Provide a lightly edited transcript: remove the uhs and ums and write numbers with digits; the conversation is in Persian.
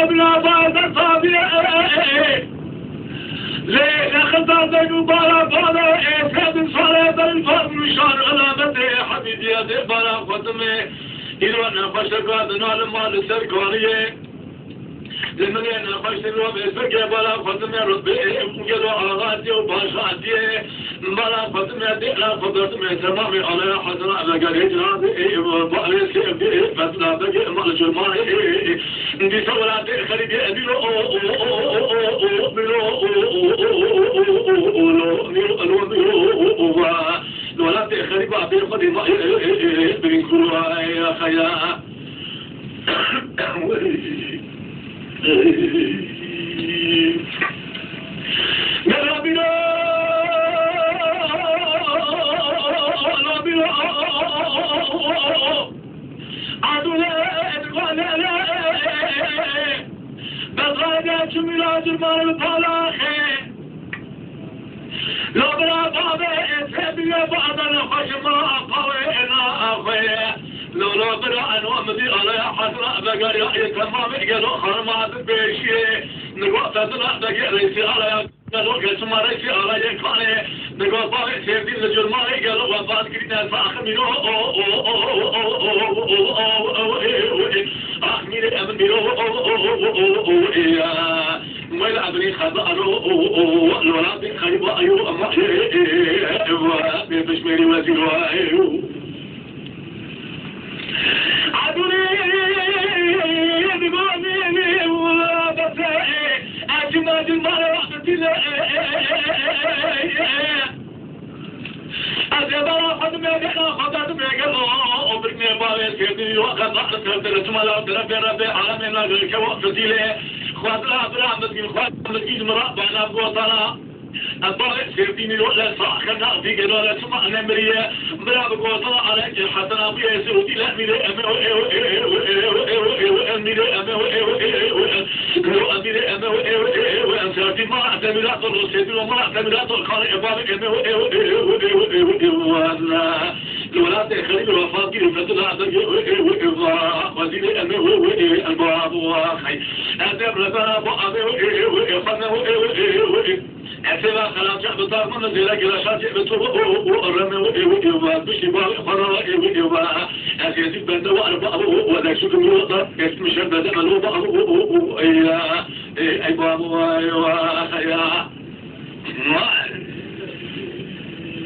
بلا بعد صابية ليه خطاتك وبلا بالا إيساد صلاة الفضل مشان علامته حبيبي يا دي بلا خدمه إلوانا فشقاتنا لما لسركانية لمن ينقش الوضع سكي بلا خدمه ربي مجلو آغاتي وباشاتي بلا خدمه دينا خدمه تمامي على حسنا لقال هجراتي بألي سيبي فتنا بقي مالج الماء دي سولاتي خريبي أبيلو لولاتي خريبا أبيلو خدي ما بنكروا يا خيا ميلاد المال الفلاحي لو بلا بابا سبي بعض الخشم قوينا أخي لو بلا أنو مدي على حسنا بقى يا تمام قالوا خرمات بيشي نقطة لا بقى ريسي على قالوا كسمة ريسي على يكاني نقطة سيدي الجرماي قالوا وفات كرينا فأخمينو أخميني أمن بيرو ولا أبني خبأرو الولاد خريبا أيو أما بشميري وزيرو أيو عدوني بمعنيني وبسائي أجماد المال وقتي أجبار خدمي بينا خدمي قلو وبرني بالي سيدي وقت أحسن ترسم الله ربي عالمنا غيرك وقفتي لي خاطر أبرا مسكين خاطر مسكين مرابع نبغوطنا الضوء سيرتيني ولا صح خلنا في جلالة سمع نمرية برا بقوطنا عليك حتى نبي سيرتي لا ميري سيرتي ما اعتمدات الرسيد وما اعتمدات الخالق بارك الولاد خليل الوفاة كيف فتلا وزير الباب واخي أدب لبنا بأبي خنه أسمع خلاص شعب طار من زيلك لا شاطئ بتوه ورمي بشي بال خرا أسيتي بند وأربعة ولا شكر يوضع اسم شدة ملو بعض أي باب ويا